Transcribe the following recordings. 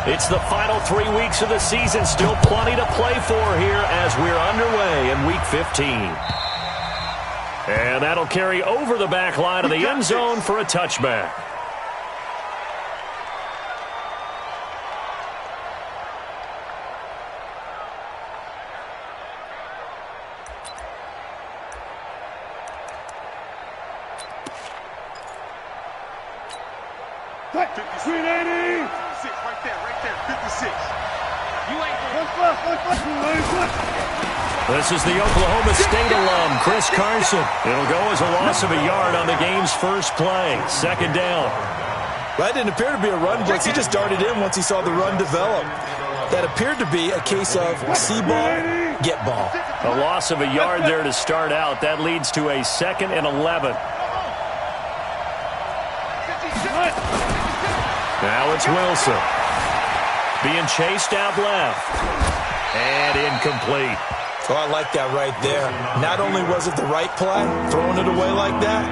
It's the final 3 weeks of the season. Still plenty to play for here as we're underway in Week 15. And that'll carry over the back line of the end zone for a touchback. This is the Oklahoma State alum, Chris Carson. It'll go as a loss of a yard on the game's first play. Second down. That didn't appear to be a run blitz. He just darted in once he saw the run develop. That appeared to be a case of see ball, get ball. A loss of a yard there to start out. That leads to a 2nd and 11. Now it's Wilson. Being chased out left. And incomplete. Oh, I like that right there. Not only was it the right play, throwing it away like that,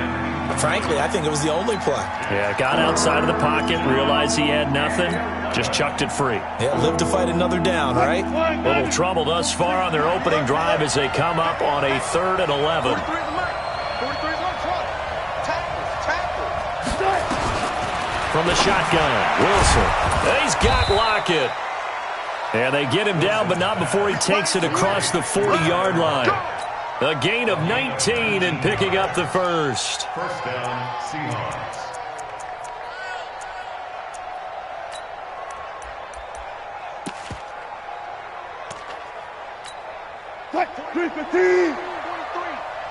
frankly, I think it was the only play. Yeah, got outside of the pocket, realized he had nothing, just chucked it free. Yeah, live to fight another down, right? Little trouble thus far on their opening drive as they come up on a 3rd and 11. From the shotgun, Wilson. He's got Lockett. And they get him down, but not before he takes it across the 40-yard line. A gain of 19 and picking up the first. First down, Seahawks.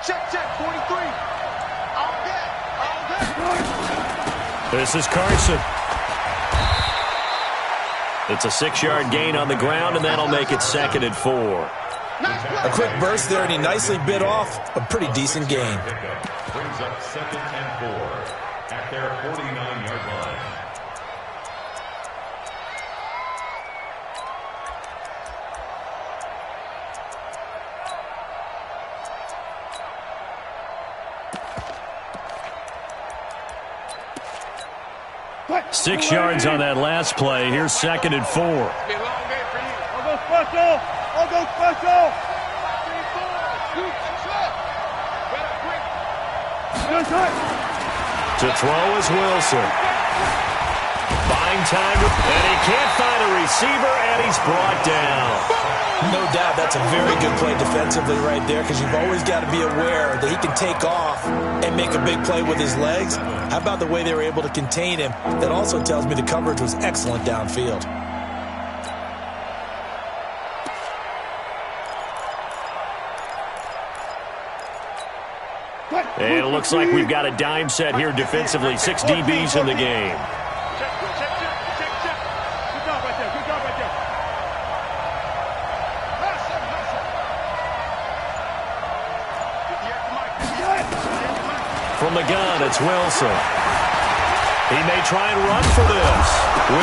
Check, 43. All that. This is Carson. It's a 6-yard gain on the ground, and that'll make it 2nd and 4. A quick burst there, and he nicely bit off a pretty decent gain. Brings up 2nd and 4 at their 49-yard line. Six yards on that last play. Here's 2nd and 4. I'll go special. To throw is Wilson. Buying time, and he can't find a receiver, and he's brought down. No doubt that's a very good play defensively right there, because you've always got to be aware that he can take off and make a big play with his legs. How about the way they were able to contain him? That also tells me the coverage was excellent downfield. And it looks like we've got a dime set here defensively. 6 DBs in the game. From the gun, it's Wilson. He may try and run for this.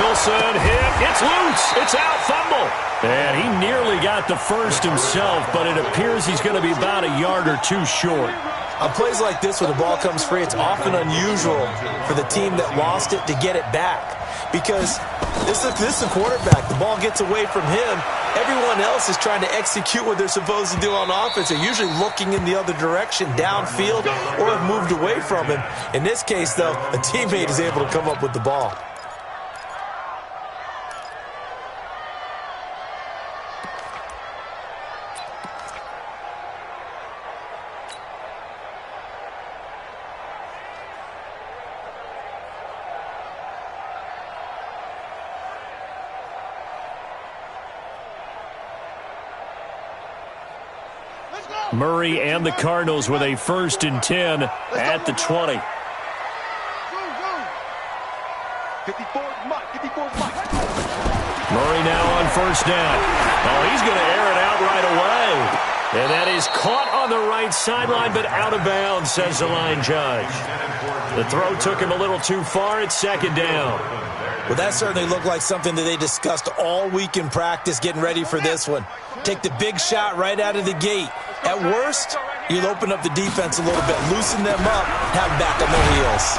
Wilson hit. It's loose. It's out. Fumble. And he nearly got the first himself, but it appears he's going to be about a yard or two short. On plays like this where the ball comes free, it's often unusual for the team that lost it to get it back. Because this is the quarterback. The ball gets away from him. Everyone else is trying to execute what they're supposed to do on offense. They're usually looking in the other direction, downfield, or have moved away from him. In this case, though, a teammate is able to come up with the ball. Murray and the Cardinals with a 1st and 10 at the 20. 54's Mike. Murray now on 1st down. Oh, he's going to air it out right away. And that is caught on the right sideline, but out of bounds, says the line judge. The throw took him a little too far. It's 2nd down. Well, that certainly looked like something that they discussed all week in practice, getting ready for this one. Take the big shot right out of the gate. At worst, you'll open up the defense a little bit, loosen them up, have them back on their heels.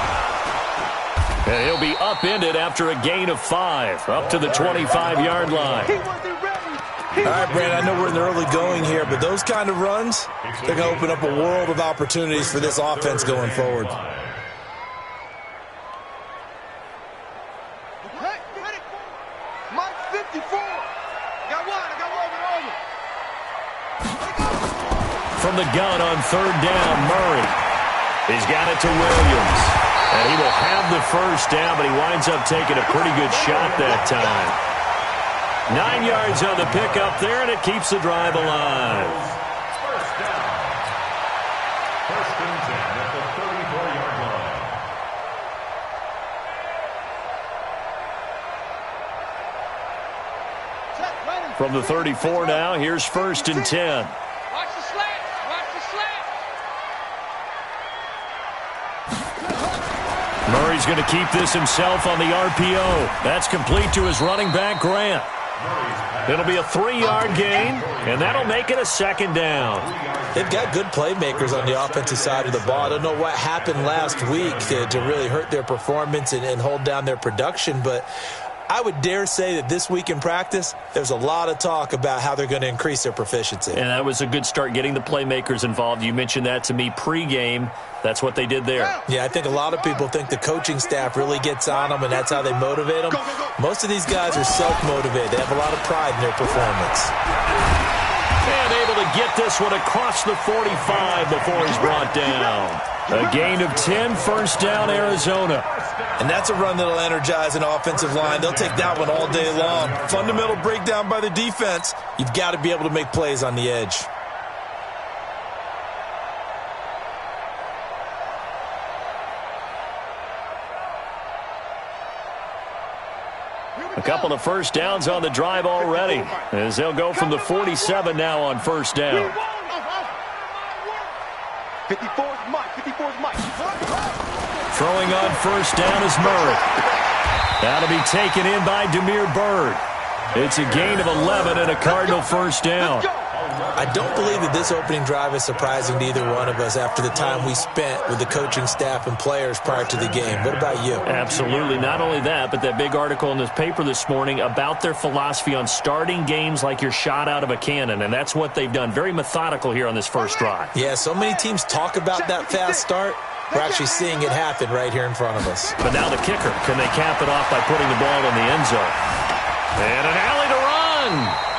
And he'll be upended after a gain of 5, up to the 25-yard line. All right, Brandon, I know we're in the early going here, but those kind of runs, they're going to open up a world of opportunities for this offense going forward. Mike 54. Got one. From the gun on 3rd down, Murray. He's got it to Williams. And he will have the first down, but he winds up taking a pretty good shot that time. 9 yards on the pickup there, and it keeps the drive alive. First down. First and 10 at the 34-yard line. From the 34 now, here's 1st and 10. Watch the slant. Murray's going to keep this himself on the RPO. That's complete to his running back, Grant. It'll be a 3-yard gain, and that'll make it a 2nd down. They've got good playmakers on the offensive side of the ball. I don't know what happened last week to really hurt their performance and hold down their production, but I would dare say that this week in practice, there's a lot of talk about how they're going to increase their proficiency. And that was a good start, getting the playmakers involved. You mentioned that to me pregame. That's what they did there. Yeah, I think a lot of people think the coaching staff really gets on them, and that's how they motivate them. Most of these guys are self-motivated. They have a lot of pride in their performance. And able to get this one across the 45 before he's brought down. A gain of 10, 1st down, Arizona. And that's a run that'll energize an offensive line. They'll take that one all day long. Fundamental breakdown by the defense. You've got to be able to make plays on the edge. A couple of 1st downs on the drive already, as they'll go from the 47 now on 1st down. 54's Mike. Throwing on 1st down is Murray. That'll be taken in by Damiere Byrd. It's a gain of 11 and a Cardinal 1st down. I don't believe that this opening drive is surprising to either one of us after the time we spent with the coaching staff and players prior to the game. What about you? Absolutely. Not only that, but that big article in this paper this morning about their philosophy on starting games like you're shot out of a cannon, and that's what they've done. Very methodical here on this first drive. Yeah, so many teams talk about that fast start. We're actually seeing it happen right here in front of us. But now the kicker. Can they cap it off by putting the ball in the end zone? And an alley to run.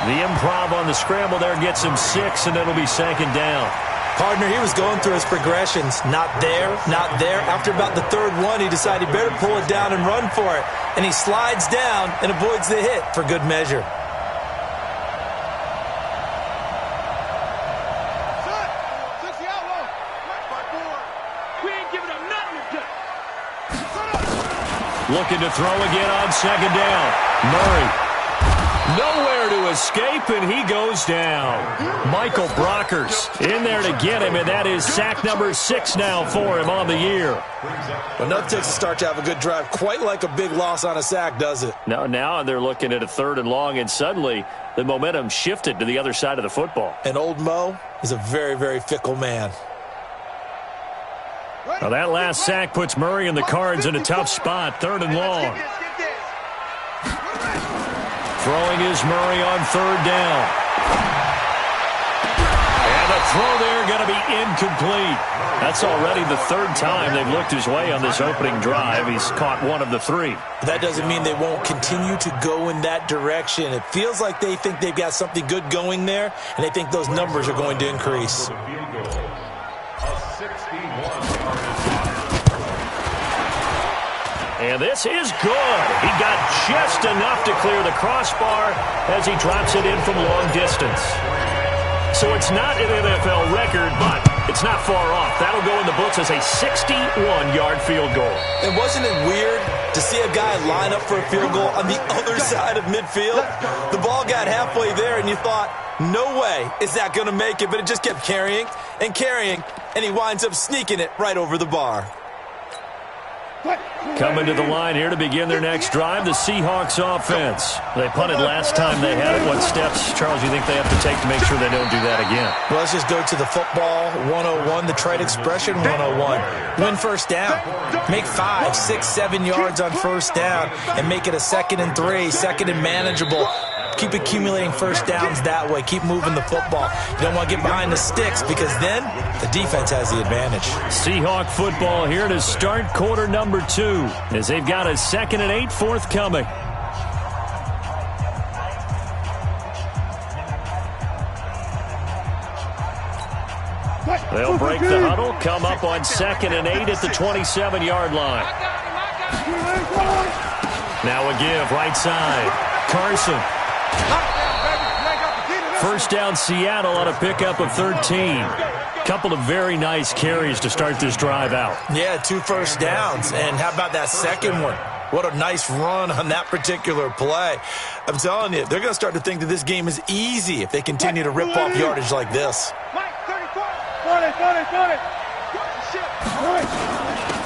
The improv on the scramble there gets him 6, and it'll be 2nd down. Partner, he was going through his progressions. Not there, not there. After about the 3rd one, he decided he better pull it down and run for it. And he slides down and avoids the hit for good measure. Looking to throw again on 2nd down. Murray. Nowhere to escape, and he goes down. Michael Brockers in there to get him, and that is sack number 6 now for him on the year. Enough takes to start to have a good drive. Quite like a big loss on a sack, does it? Now they're looking at a 3rd and long, and suddenly the momentum shifted to the other side of the football. And old Mo is a very, very fickle man. Now that last sack puts Murray and the Cards in a tough spot. 3rd and long. Throwing is Murray on 3rd down. And the throw there going to be incomplete. That's already the 3rd time they've looked his way on this opening drive. He's caught 1 of the 3. That doesn't mean they won't continue to go in that direction. It feels like they think they've got something good going there, and they think those numbers are going to increase. And this is good. He got just enough to clear the crossbar as he drops it in from long distance. So it's not an NFL record, but it's not far off. That'll go in the books as a 61-yard field goal. And wasn't it weird to see a guy line up for a field goal on the other side of midfield? The ball got halfway there, and you thought, no way is that going to make it, but it just kept carrying and carrying, and he winds up sneaking it right over the bar. Coming to the line here to begin their next drive, the Seahawks offense. They punted last time they had it. What steps, Charles, you think they have to take to make sure they don't do that again? Well, let's just go to the football 101, the trade expression 101. Win first down. Make 5, 6, 7 yards on first down and make it a 2nd and 3, 2nd and manageable. Keep accumulating first downs that way. Keep moving the football. You don't want to get behind the sticks because then the defense has the advantage. Seahawk football here to start quarter number 2 as they've got a 2nd and 8 forthcoming. They'll break the huddle, come up on 2nd and 8 at the 27-yard line. Now a give, right side. Carson. First down Seattle on a pickup of 13. Couple of very nice carries to start this drive out. Yeah, 2 first downs. And how about that second one? What a nice run on that particular play. I'm telling you, they're going to start to think that this game is easy if they continue to rip off yardage like this.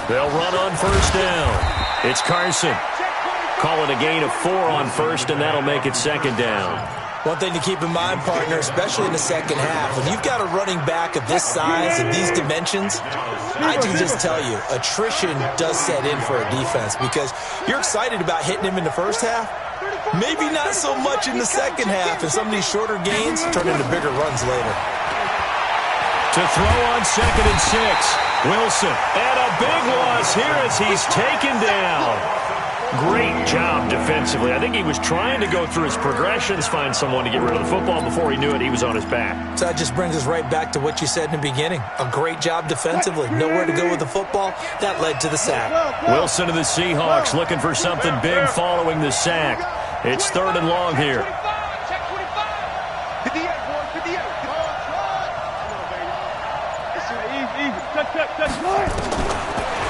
They'll run on first down. It's Carson. Call it a gain of 4 on first, and that'll make it 2nd down. One thing to keep in mind, partner, especially in the second half, when you've got a running back of this size and these dimensions, I can just tell you, attrition does set in for a defense because you're excited about hitting him in the first half. Maybe not so much in the second half, and some of these shorter gains turn into bigger runs later. To throw on 2nd and 6. Wilson. And a big loss here as he's taken down. Great job defensively. I think he was trying to go through his progressions, find someone to get rid of the football. Before he knew it, he was on his back. So that just brings us right back to what you said in the beginning. A great job defensively. Nowhere to go with the football. That led to the sack. Wilson of the Seahawks looking for something big following the sack. It's 3rd and long here.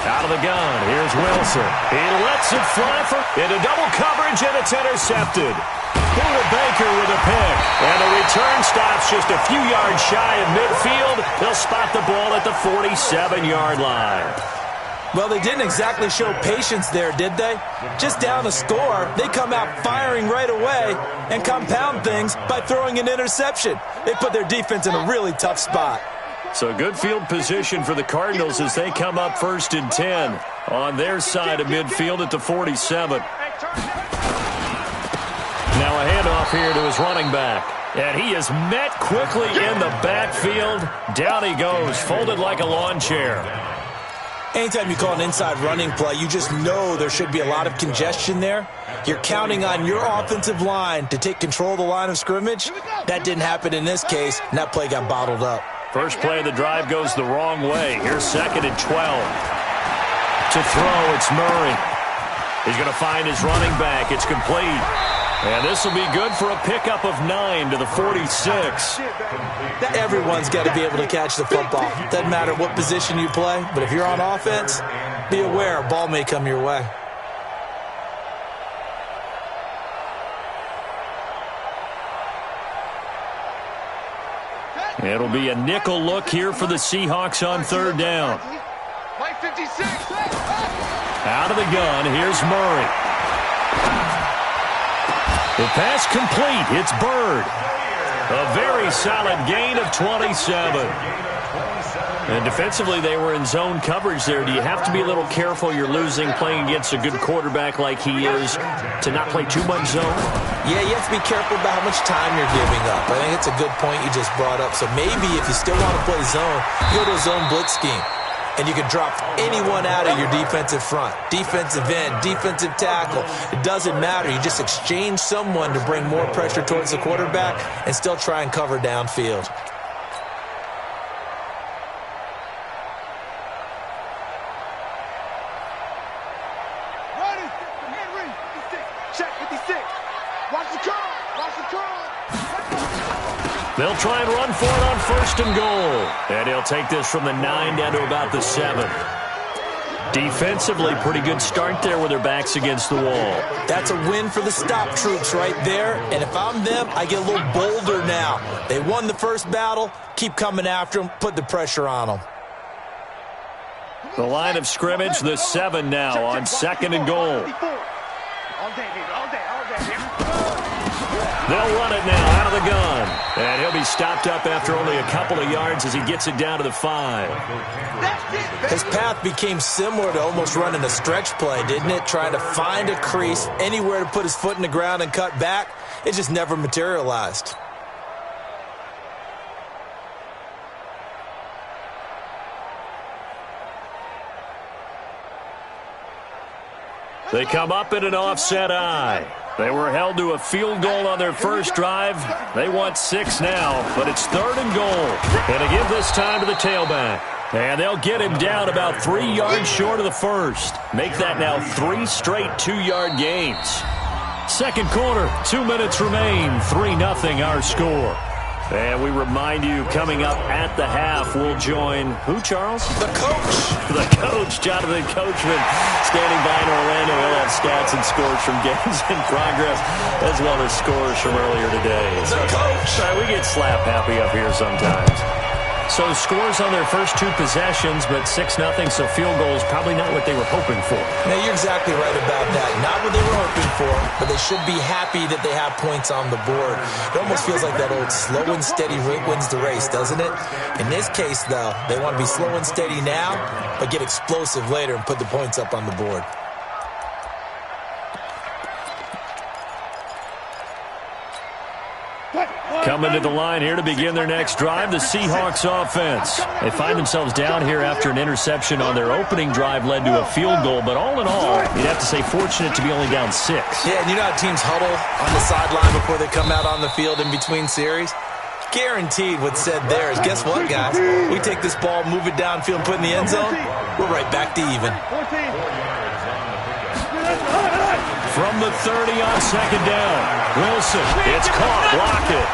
Out of the gun, here's Wilson. He lets it fly into double coverage, and it's intercepted. Buda Baker with a pick. And the return stops just a few yards shy of midfield. They'll spot the ball at the 47-yard line. Well, they didn't exactly show patience there, did they? Just down a score, they come out firing right away and compound things by throwing an interception. They put their defense in a really tough spot. So good field position for the Cardinals as they come up 1st and 10 on their side of midfield at the 47. Now a handoff here to his running back. And he is met quickly in the backfield. Down he goes, folded like a lawn chair. Anytime you call an inside running play, you just know there should be a lot of congestion there. You're counting on your offensive line to take control of the line of scrimmage. That didn't happen in this case, and that play got bottled up. First play of the drive goes the wrong way. Here's 2nd and 12. To throw, it's Murray. He's going to find his running back. It's complete. And this will be good for a pickup of 9 to the 46. Everyone's got to be able to catch the football. Doesn't matter what position you play, but if you're on offense, be aware a ball may come your way. It'll be a nickel look here for the Seahawks on 3rd down. Out of the gun, here's Murray. The pass complete. It's Bird. A very solid gain of 27. And defensively, they were in zone coverage there. Do you have to be a little careful? You're losing playing against a good quarterback like he is to not play too much zone? Yeah, you have to be careful about how much time you're giving up. I think it's a good point you just brought up. So maybe if you still want to play zone, you go to a zone blitz scheme. And you can drop anyone out of your defensive front. Defensive end, defensive tackle. It doesn't matter. You just exchange someone to bring more pressure towards the quarterback and still try and cover downfield. They'll try and run for it on 1st and goal. And he'll take this from the 9 down to about the 7. Defensively, pretty good start there with their backs against the wall. That's a win for the stop troops right there. And if I'm them, I get a little bolder now. They won the first battle. Keep coming after them. Put the pressure on them. The line of scrimmage, the 7 now on 2nd and goal. All day, baby, all day, They'll run it now out of the gun. And he'll be stopped up after only a couple of yards as he gets it down to the 5. His path became similar to almost running a stretch play, didn't it? Trying to find a crease, anywhere to put his foot in the ground and cut back. It just never materialized. They come up in an offset eye. They were held to a field goal on their first drive. They want 6 now, but it's 3rd and goal. And to give this time to the tailback. And they'll get him down about 3 yards short of the first. Make that now 3 straight 2-yard gains. Second quarter, 2 minutes remain. 3-0 our score. And we remind you, coming up at the half, we'll join who, Charles? The coach. The coach, Jonathan Coachman, standing by in Orlando. He'll have stats and scores from games in progress, as well as scores from earlier today. The coach. We get slap happy up here sometimes. So scores on their first 2 possessions, but 6-0, so field goal is probably not what they were hoping for. Now, you're exactly right about that. Not what they were hoping for, but they should be happy that they have points on the board. It almost feels like that old slow and steady wins the race, doesn't it? In this case, though, they want to be slow and steady now, but get explosive later and put the points up on the board. Coming to the line here to begin their next drive, the Seahawks offense. They find themselves down here after an interception on their opening drive led to a field goal. But all in all, you'd have to say fortunate to be only down 6. Yeah, and you know how teams huddle on the sideline before they come out on the field in between series? Guaranteed what's said there is, guess what, guys? We take this ball, move it downfield, put it in the end zone, we're right back to even. From the 30 on 2nd down. Wilson, it's caught, block it.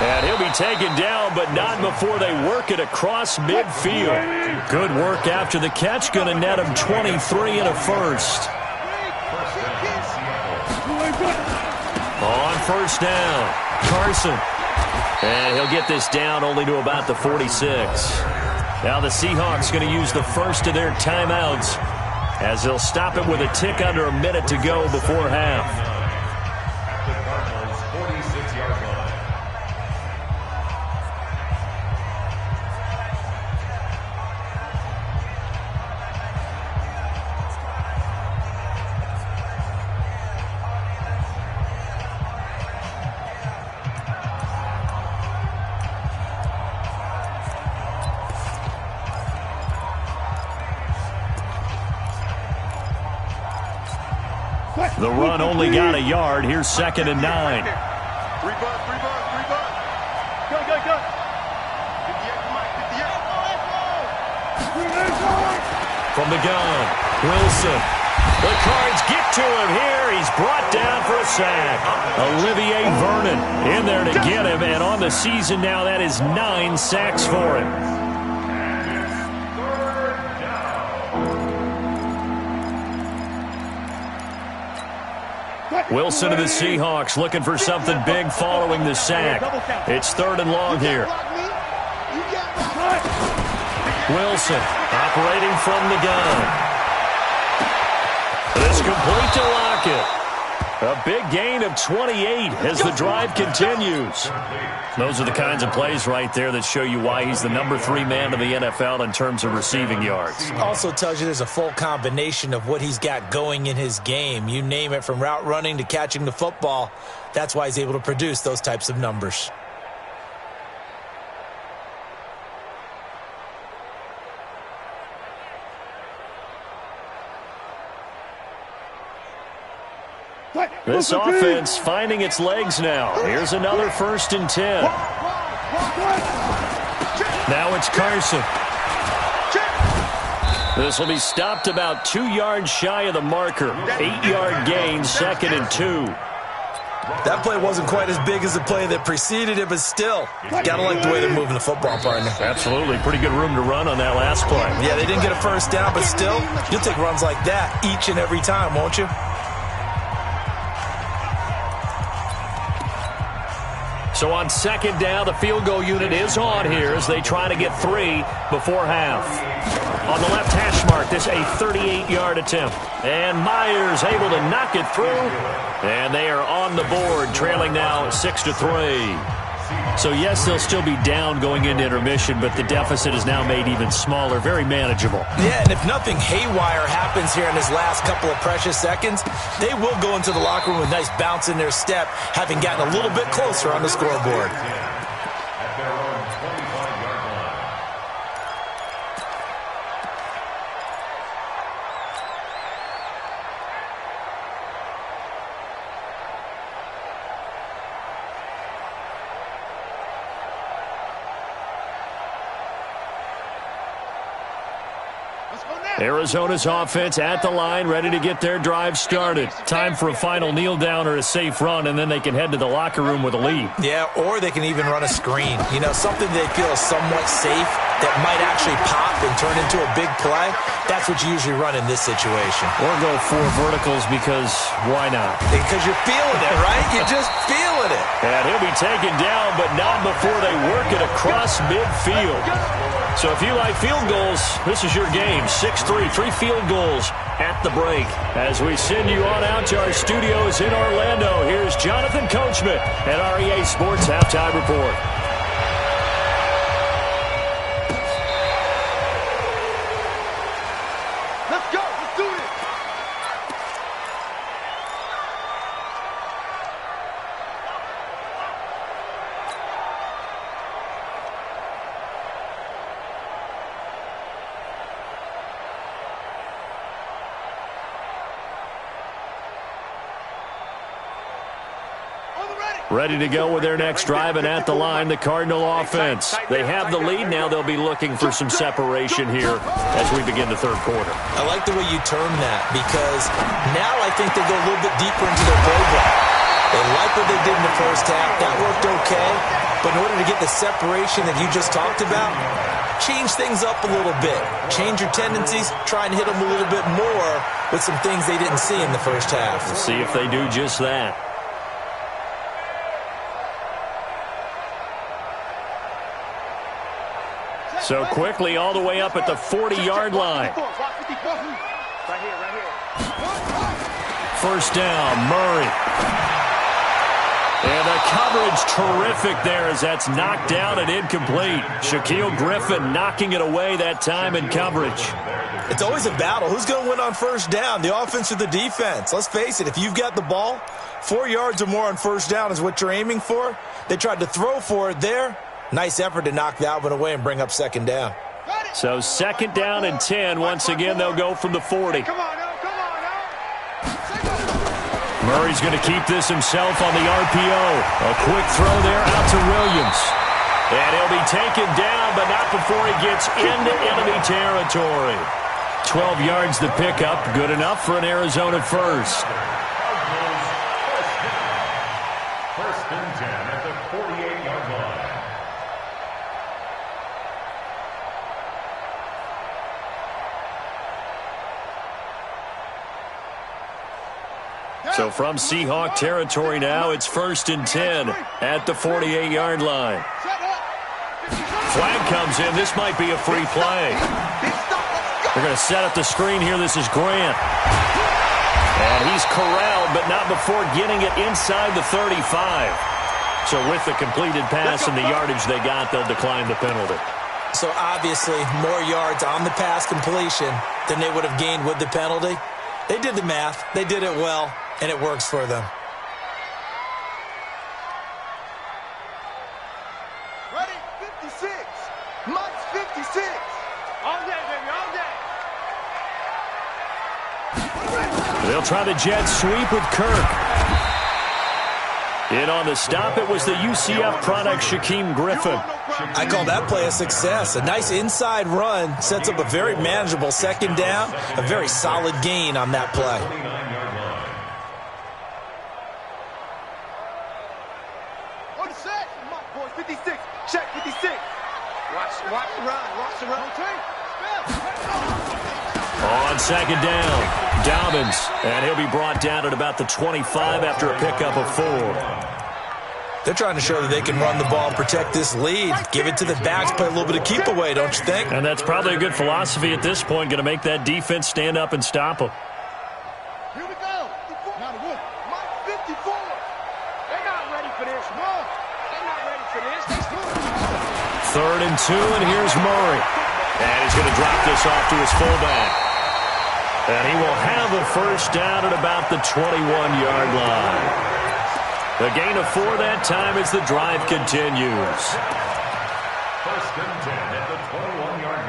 And he'll be taken down, but not before they work it across midfield. Good work after the catch, going to net him 23 and a first. On 1st down, Carson. And he'll get this down only to about the 46. Now the Seahawks going to use the first of their timeouts, as they'll stop it with a tick under a minute to go before half. The Cardinals' 46-yard line. The run only got a yard. Here's 2nd and 9. Rebutt. Go. 58. From the gun, Wilson. The Cards get to him here. He's brought down for a sack. Olivier Vernon in there to get him. And on the season now, that is 9 sacks for him. Wilson of the Seahawks looking for something big following the sack. It's 3rd and long here. Wilson operating from the gun. It's complete to Lockett. A big gain of 28 as the drive continues. Those are the kinds of plays right there that show you why he's the number 3 man of the NFL in terms of receiving yards. Also tells you there's a full combination of what he's got going in his game. You name it, from route running to catching the football. That's why he's able to produce those types of numbers. This offense finding its legs now. Here's another 1st and 10. Now it's Carson. This will be stopped about 2 yards shy of the marker. 8-yard gain, 2nd and 2. That play wasn't quite as big as the play that preceded it, but still, gotta like the way they're moving the football, partner. Absolutely. Pretty good room to run on that last play. Yeah, they didn't get a first down, but still, you'll take runs like that each and every time, won't you? So on 2nd down, the field goal unit is on here as they try to get 3 before half. On the left hash mark, this a 38-yard attempt. And Myers able to knock it through. And they are on the board, trailing now 6-3. So, yes, they'll still be down going into intermission, but the deficit is now made even smaller, very manageable. Yeah, and if nothing haywire happens here in his last couple of precious seconds, they will go into the locker room with a nice bounce in their step, having gotten a little bit closer on the scoreboard. At their own 25-yard line. Arizona's offense at the line, ready to get their drive started. Time for a final kneel down or a safe run, and then they can head to the locker room with a lead. Yeah, or they can even run a screen. You know, something they feel is somewhat safe that might actually pop and turn into a big play. That's what you usually run in this situation. Or go 4 verticals because why not? Because you're feeling it, right? You're just feeling it. And he'll be taken down, but not before they work it across midfield. So if you like field goals, this is your game. 6-3, 3 field goals at the break. As we send you on out to our studios in Orlando, here's Jonathan Coachman at REA Sports Halftime Report. Let's go. Let's do this. Ready to go with their next drive, and at the line, the Cardinal offense. They have the lead. Now they'll be looking for some separation here as we begin the third quarter. I like the way you term that, because now I think they go a little bit deeper into their playbook. They like what they did in the first half. That worked okay. But in order to get the separation that you just talked about, change things up a little bit. Change your tendencies. Try and hit them a little bit more with some things they didn't see in the first half. We'll see if they do just that. So quickly all the way up at the 40-yard line. Right here. First down, Murray. And the coverage terrific there as that's knocked down and incomplete. Shaquille Griffin knocking it away that time in coverage. It's always a battle. Who's going to win on first down, the offense or the defense? Let's face it, if you've got the ball, 4 yards or more on first down is what you're aiming for. They tried to throw for it there. Nice effort to knock that one away and bring up second down. So second down and 10. Once again, they'll go from the 40. Come on now. Murray's going to keep this himself on the RPO. A quick throw there out to Williams. And he'll be taken down, but not before he gets into enemy territory. 12 yards to pick up. Good enough for an Arizona first. First and 10 at the 48-yard line. So from Seahawk territory now, it's first and 10 at the 48-yard line. Flag comes in. This might be a free play. They're going to set up the screen here. This is Grant. And he's corralled, but not before getting it inside the 35. So with the completed pass and the yardage they got, they'll decline the penalty. So obviously more yards on the pass completion than they would have gained with the penalty. They did the math. They did it well, and it works for them. Ready? 56. Mike's 56. All day, baby, all day. They'll try the jet sweep with Kirk. In on the stop, it was the UCF product, Shaquille Griffin. I call that play a success. A nice inside run sets up a very manageable second down, a very solid gain on that play. 49-yard line. On the set. Mike, boys, 56. Check, 56. Watch the run. Watch the run. On second down, Dobbins. And he'll be brought down at about the 25 after a pickup of 4. They're trying to show that they can run the ball and protect this lead. Give it to the backs, play a little bit of keep away, don't you think? And that's probably a good philosophy at this point, going to make that defense stand up and stop them. Here we go. Mike 54. They're not ready for this. No, they're not ready for this. 3rd and 2, and here's Murray. And he's going to drop this off to his fullback. And he will have a first down at about the 21-yard line. The gain of 4 that time as the drive continues. 1st and 10 at the 21-yard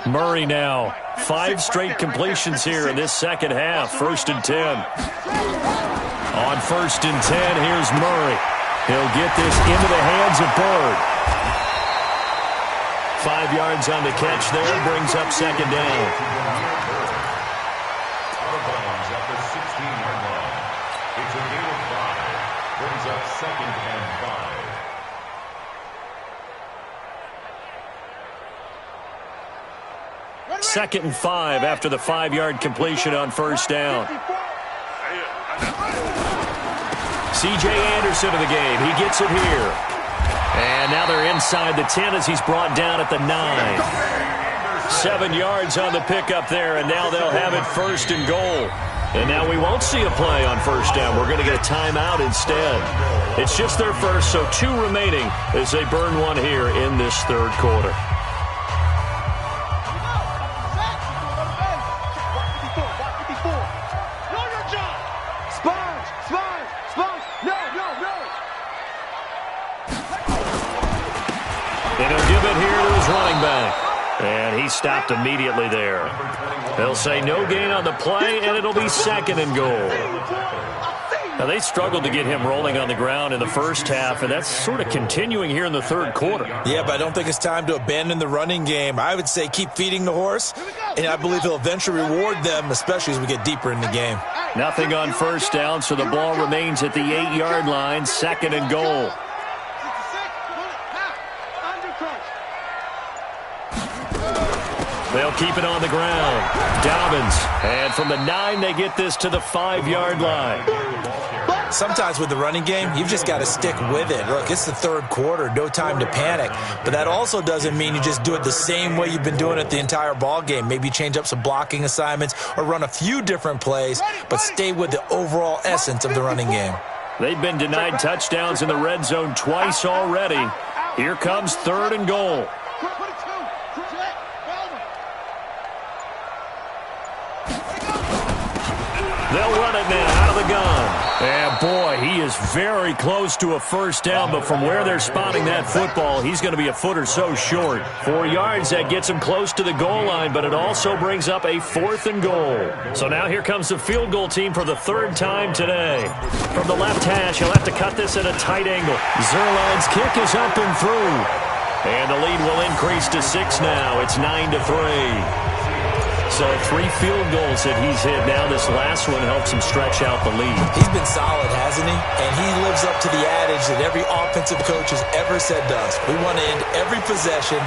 line. Murray now. 5 straight completions here in this second half. 1st and 10. On 1st and 10, here's Murray. He'll get this into the hands of Bird. 5 yards on the catch there, brings up 2nd down. Out of bounds at the 16-yard line. It's a gain of 5. Brings up 2nd and 5. 2nd and 5 after the 5-yard completion on 1st down. C.J. Anderson of the game. He gets it here. And now they're inside the 10 as he's brought down at the 9. 7 yards on the pickup there, and now they'll have it 1st and goal. And now we won't see a play on 1st down. We're going to get a timeout instead. It's just their first, so 2 remaining as they burn one here in this 3rd quarter. And he'll give it here to his running back. And he stopped immediately there. They'll say no gain on the play, and it'll be 2nd and goal. Now, they struggled to get him rolling on the ground in the first half, and that's sort of continuing here in the 3rd quarter. Yeah, but I don't think it's time to abandon the running game. I would say keep feeding the horse, and I believe he'll eventually reward them, especially as we get deeper in the game. Nothing on 1st down, so the ball remains at the 8-yard line, 2nd and goal. They'll keep it on the ground. Dobbins. And from the 9, they get this to the 5-yard line. Sometimes with the running game, you've just got to stick with it. Look, it's the 3rd quarter, no time to panic. But that also doesn't mean you just do it the same way you've been doing it the entire ball game. Maybe change up some blocking assignments or run a few different plays, but stay with the overall essence of the running game. They've been denied touchdowns in the red zone twice already. Here comes 3rd and goal. They'll run it now out of the gun. And, boy, he is very close to a first down, but from where they're spotting that football, he's going to be a foot or so short. 4 yards, that gets him close to the goal line, but it also brings up a 4th and goal. So now here comes the field goal team for the 3rd time today. From the left hash, he'll have to cut this at a tight angle. Zerline's kick is up and through. And the lead will increase to 6 now. It's 9-3. So 3 field goals that he's hit. Now this last one helps him stretch out the lead. He's been solid, hasn't he? And he lives up to the adage that every offensive coach has ever said to us. We want to end every possession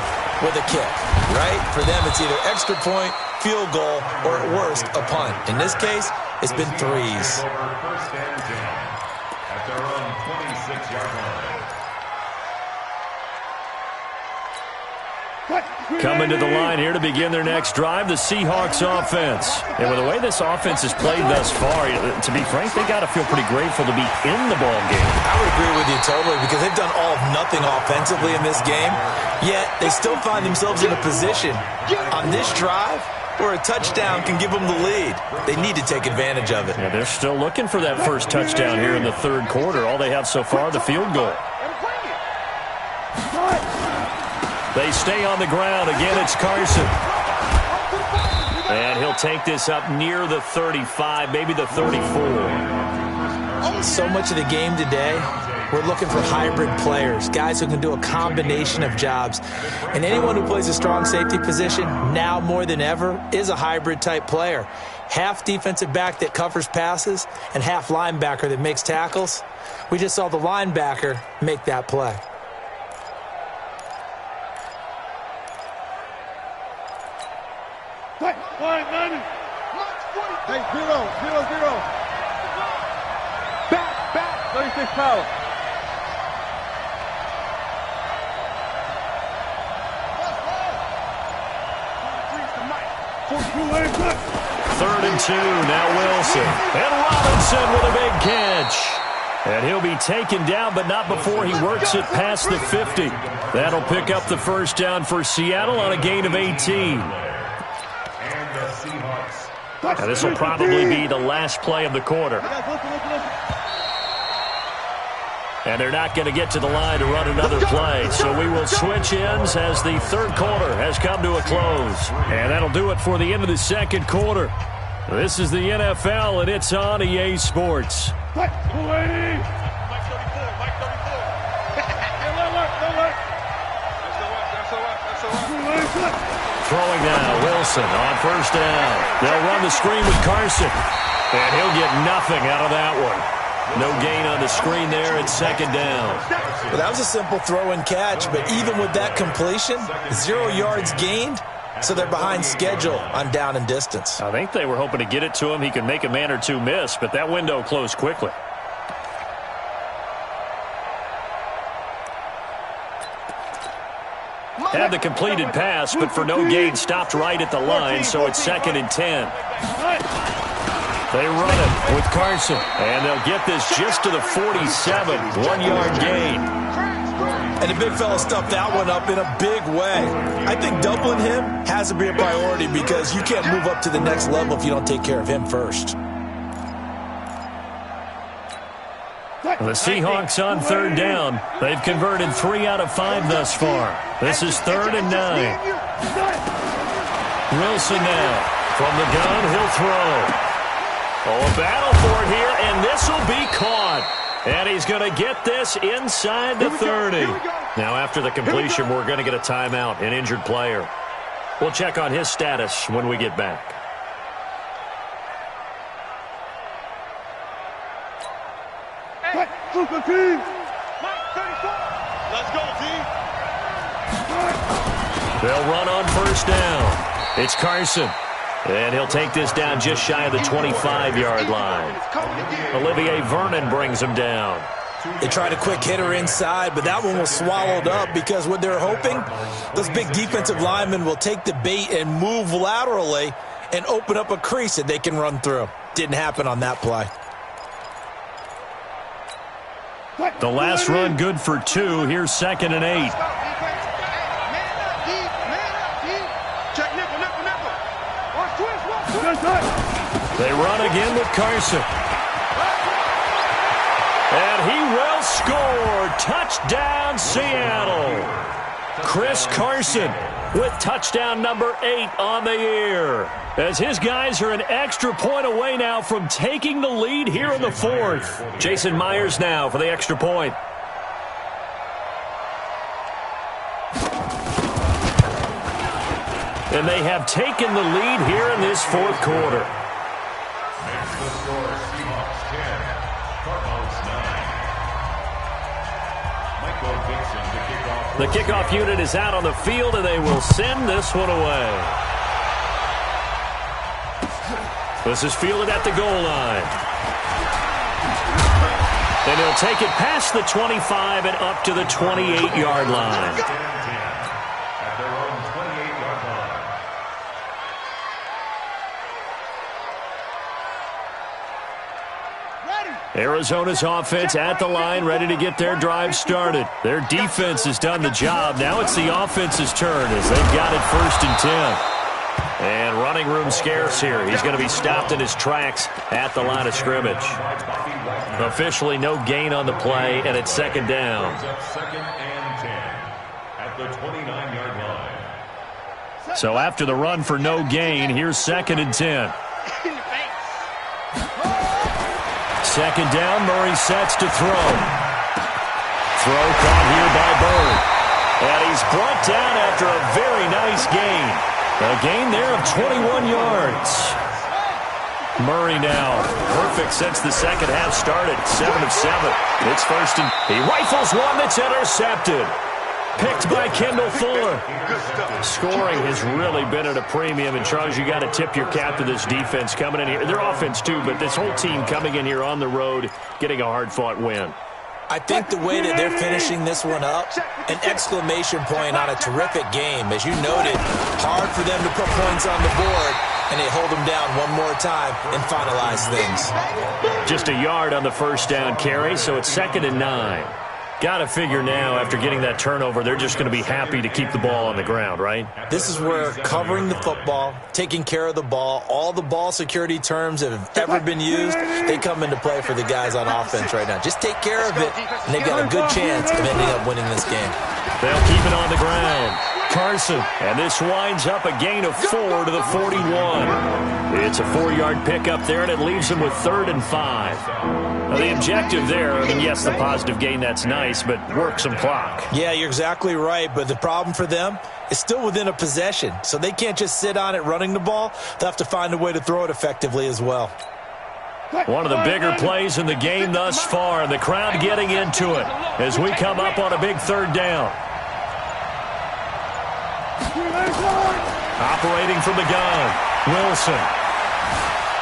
with a kick, right? For them, it's either extra point, field goal, or at worst, a punt. In this case, it's been 3s. 1st and 10 at their own 26-yard line. Coming to the line here to begin their next drive, the Seahawks offense. And with the way this offense has played thus far, to be frank, they got to feel pretty grateful to be in the ball game. I would agree with you totally because they've done all of nothing offensively in this game, yet they still find themselves in a position on this drive where a touchdown can give them the lead. They need to take advantage of it. Yeah, they're still looking for that first touchdown here in the 3rd quarter. All they have so far, the field goal. They stay on the ground. Again, it's Carson. And he'll take this up near the 35, maybe the 34. So much of the game today, we're looking for hybrid players, guys who can do a combination of jobs. And anyone who plays a strong safety position, now more than ever, is a hybrid-type player. Half defensive back that covers passes and half linebacker that makes tackles. We just saw the linebacker make that play. Hey, 0-0-0. Back. 36 power. Third and 2, now Wilson. And Robinson with a big catch. And he'll be taken down, but not before he works it past the 50. That'll pick up the first down for Seattle on a gain of 18. And this will probably be the last play of the quarter. And they're not going to get to the line to run another play. So we will switch ends as the third quarter has come to a close. And that'll do it for the end of the second quarter. This is the NFL, and it's on EA Sports. Mike 34. Throwing now, Wilson on first down. They'll run the screen with Carson. And he'll get nothing out of that one. No gain on the screen there at second down. Well, that was a simple throw and catch, but even with that completion, 0 yards gained, so they're behind schedule on down and distance. I think they were hoping to get it to him. He could make a man or two miss, but that window closed quickly. Had the completed pass, but for no gain, stopped right at the line, so it's 2nd and 10. They run it with Carson, and they'll get this just to the 47, 1-yard gain. And the big fella stuffed that one up in a big way. I think doubling him has to be a priority because you can't move up to the next level if you don't take care of him first. The Seahawks on third down. They've converted 3 out of 5 thus far. This is 3rd and 9. Wilson now. From the gun, he'll throw. Oh, a battle for it here, and this will be caught. And he's going to get this inside the 30. Now, after the completion, we're going to get a timeout, an injured player. We'll check on his status when we get back. Let's go, team. They'll run on first down. It's Carson. And he'll take this down just shy of the 25-yard line. Olivier Vernon brings him down. They tried a quick hitter inside, but that one was swallowed up because what they're hoping, those big defensive linemen will take the bait and move laterally and open up a crease that they can run through. Didn't happen on that play. The last run good for 2. Here's 2nd and 8. They run again with Carson. And he will score. Touchdown, Seattle. Chris Carson with touchdown number 8 on the year. As his guys are an extra point away now from taking the lead here in the 4th. Jason Myers now for the extra point. And they have taken the lead here in this 4th quarter. Makes the score Seahawks 10, Cardinals 9. Michael Dixon to kick off. The kickoff unit is out on the field, and they will send this one away. This is fielded at the goal line. And he'll take it past the 25 and up to the 28-yard line. At their own 28-yard line. Arizona's offense at the line, ready to get their drive started. Their defense has done the job. Now it's the offense's turn as they've got it 1st and 10. And running room scarce here. He's going to be stopped in his tracks at the line of scrimmage. Officially no gain on the play, and it's 2nd down. 2nd and 10 at the 29-yard line. So after the run for no gain, here's 2nd and 10. 2nd down, Murray sets to throw. Throw caught here by Bird. And he's brought down after a very nice gain. A gain there of 21 yards. Murray now, perfect since the second half started, 7 of 7. It's 1st and he rifles one that's intercepted. Picked by Kendall Fuller. Scoring has really been at a premium. And, Charles, you got to tip your cap to this defense coming in here. Their offense, too, but this whole team coming in here on the road, getting a hard-fought win. I think the way that they're finishing this one up, an exclamation point on a terrific game. As you noted, hard for them to put points on the board, and they hold them down one more time and finalize things. Just a yard on the first down carry, so it's 2nd and 9. Got to figure now, after getting that turnover, they're just going to be happy to keep the ball on the ground, right? This is where covering the football, taking care of the ball, all the ball security terms that have ever been used, they come into play for the guys on offense right now. Just take care of it, and they've got a good chance of ending up winning this game. They'll keep it on the ground. Carson, and this winds up a gain of 4 to the 41. It's a 4-yard pickup there, and it leaves them with 3rd and 5. Now, the objective there, I mean, yes, the positive gain, that's nice, but work some clock. Yeah, you're exactly right, but the problem for them is still within a possession, so they can't just sit on it running the ball. They'll have to find a way to throw it effectively as well. One of the bigger plays in the game thus far, and the crowd getting into it as we come up on a big 3rd down. Operating from the gun, Wilson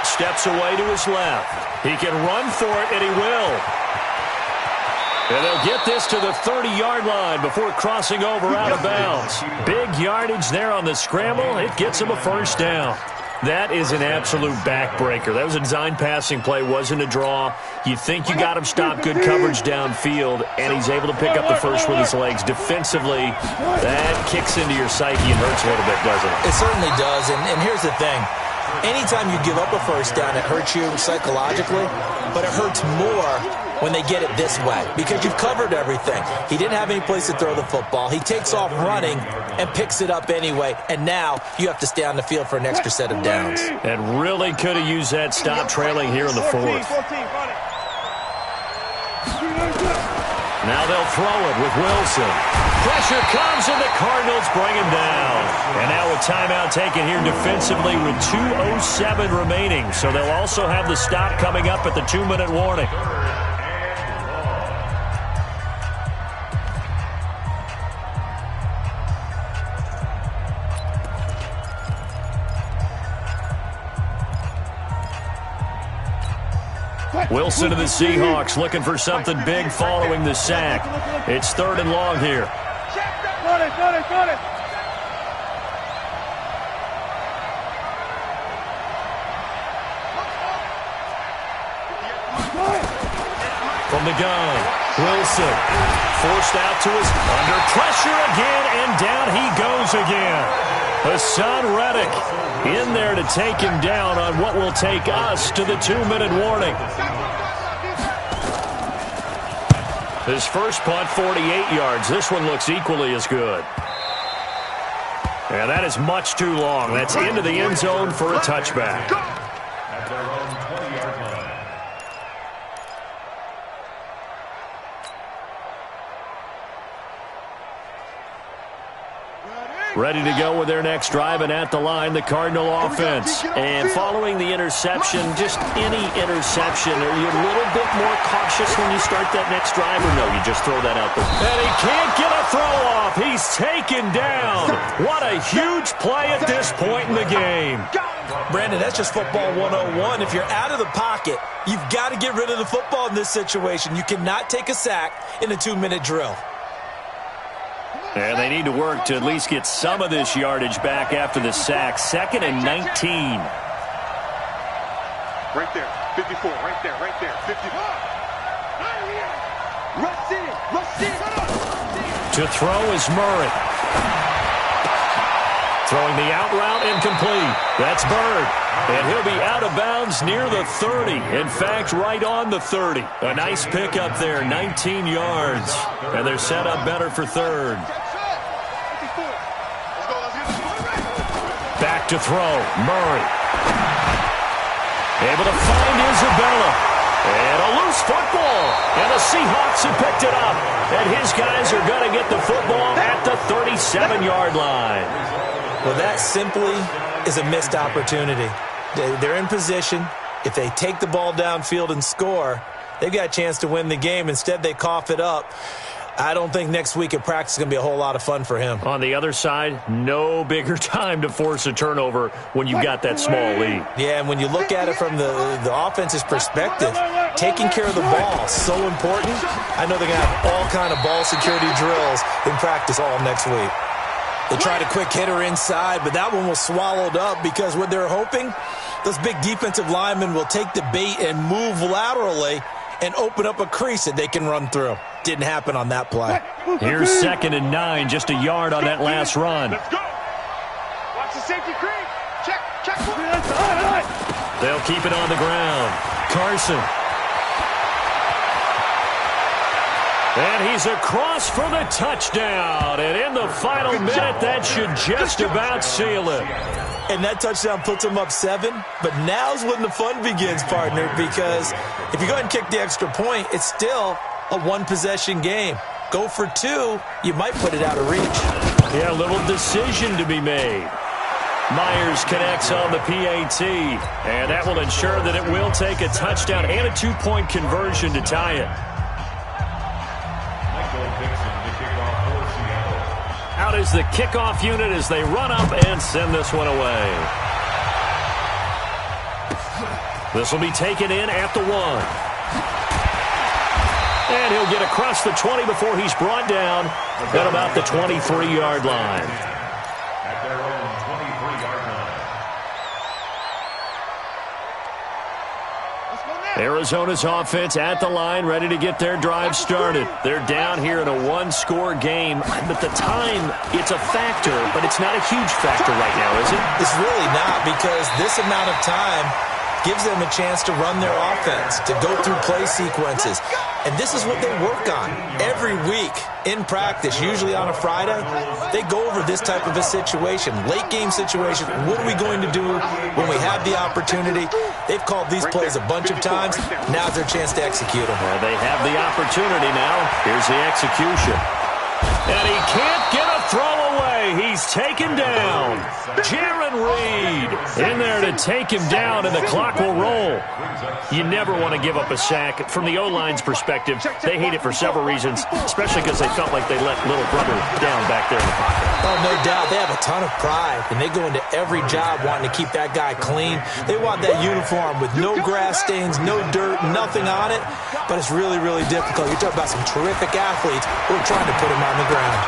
steps away to his left. He can run for it, and he will. And they'll get this to the 30-yard line before crossing over out of bounds. Big yardage there on the scramble. It gets him a first down. That is an absolute backbreaker. That was a design passing play, wasn't a draw. You think you got him stopped, good coverage downfield, and he's able to pick up the first with his legs. Defensively, that kicks into your psyche and hurts a little bit, doesn't it? It certainly does, and here's the thing. Anytime you give up a first down, it hurts you psychologically, but it hurts more when they get it this way because you've covered everything. He didn't have any place to throw the football. He takes off running and picks it up anyway, and now you have to stay on the field for an extra set of downs. And really could have used that stop trailing here in the 4th. Now they'll throw it with Wilson. Pressure comes, and the Cardinals bring him down. And now a timeout taken here defensively with 2:07 remaining. So they'll also have the stop coming up at the 2-minute warning. Wilson to the Seahawks looking for something big following the sack. It's 3rd and long here. From the gun, Wilson forced out to his under pressure again, and down he goes again. Hassan Reddick in there to take him down on what will take us to the 2-minute warning. His first punt, 48 yards. This one looks equally as good. And that is much too long. That's into the end zone for a touchback. At their own 20-yard line. Ready to go with their next drive, and at the line, the Cardinal offense. And following the interception, just any interception, are you a little bit more cautious when you start that next drive, or no, you just throw that out there? And he can't get a throw off. He's taken down. What a huge play at this point in the game. Brandon, that's just football 101. If you're out of the pocket, you've got to get rid of the football in this situation. You cannot take a sack in a 2-minute drill. And they need to work to at least get some of this yardage back after the sack. 2nd and 19. Right there, 54, right there, 54. Rush in. To throw is Murray. Throwing the out route incomplete. That's Bird. And he'll be out of bounds near the 30. In fact, right on the 30. A nice pickup there, 19 yards. And they're set up better for 3rd. Back to throw, Murray. Able to find Isabella. And a loose football. And the Seahawks have picked it up. And his guys are going to get the football at the 37-yard line. Well, that simply is a missed opportunity. They're in position. If they take the ball downfield and score, they've got a chance to win the game. Instead, they cough it up. I don't think next week at practice is going to be a whole lot of fun for him. On the other side, no bigger time to force a turnover when you've got that small lead. Yeah, and when you look at it from the offense's perspective, taking care of the ball is so important. I know they're going to have all kind of ball security drills in practice all next week. They tried a quick hitter inside, but that one was swallowed up because what they're hoping, those big defensive linemen will take the bait and move laterally and open up a crease that they can run through. Didn't happen on that play. Here's 2nd and 9, just a yard on that last run. Let's go. Watch the safety creep. Check. They'll keep it on the ground. Carson. And he's across for the touchdown. And in the final minute, that should just about seal it. And that touchdown puts them up 7. But now's when the fun begins, partner, because if you go ahead and kick the extra point, it's still a one-possession game. Go for 2, you might put it out of reach. Yeah, a little decision to be made. Myers connects on the PAT, and that will ensure that it will take a touchdown and a 2-point conversion to tie it. Out is the kickoff unit as they run up and send this one away. This will be taken in at the 1. And he'll get across the 20 before he's brought down at about the 23-yard line. At their own 23-yard line. Arizona's offense at the line, ready to get their drive started. They're down here in a one-score game. At the time, it's a factor, but it's not a huge factor right now, is it? It's really not, because this amount of time gives them a chance to run their offense, to go through play sequences. And this is what they work on every week in practice, usually on a Friday. They go over this type of a situation, late game situation. What are we going to do when we have the opportunity? They've called these plays a bunch of times. Now's their chance to execute them. Well, they have the opportunity now. Here's the execution. And he can't get a throw away. He's taken down. Jaron Reed in there to take him down, and the clock will roll. You never want to give up a sack. From the O-line's perspective, they hate it for several reasons, especially because they felt like they let little brother down back there in the pocket. Oh, no doubt. They have a ton of pride, and they go into every job wanting to keep that guy clean. They want that uniform with no grass stains, no dirt, nothing on it, but it's really, really difficult. You're talking about some terrific athletes who are trying to put him on the ground.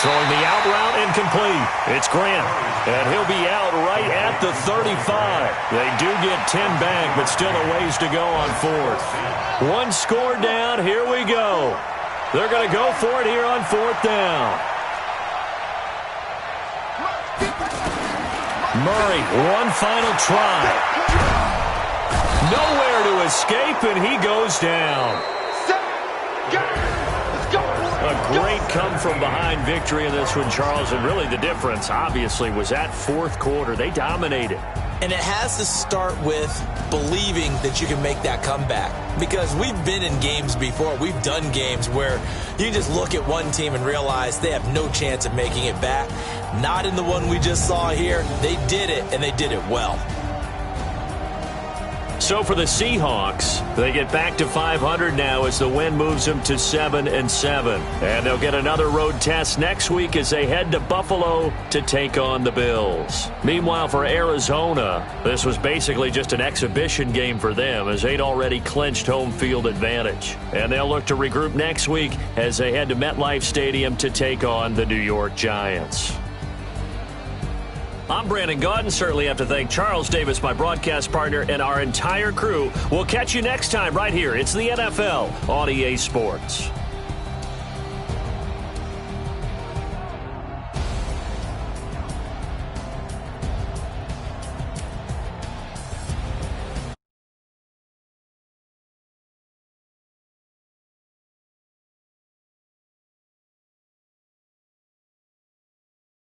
Throwing the out route incomplete. It's Grant, and he'll be out right at the 35. They do get 10 back, but still a ways to go on 4th. One score down. Here we go. They're going to go for it here on 4th down. Murray, one final try. Nowhere to escape, and he goes down. A great come-from-behind victory in this one, Charles, and really the difference, obviously, was that 4th quarter. They dominated. And it has to start with believing that you can make that comeback. Because we've been in games before. We've done games where you just look at one team and realize they have no chance of making it back. Not in the one we just saw here. They did it, and they did it well. So for the Seahawks, they get back to 500 now as the win moves them to 7-7. And they'll get another road test next week as they head to Buffalo to take on the Bills. Meanwhile, for Arizona, this was basically just an exhibition game for them as they'd already clinched home field advantage. And they'll look to regroup next week as they head to MetLife Stadium to take on the New York Giants. I'm Brandon Gaudin. Certainly have to thank Charles Davis, my broadcast partner, and our entire crew. We'll catch you next time right here. It's the NFL on EA Sports.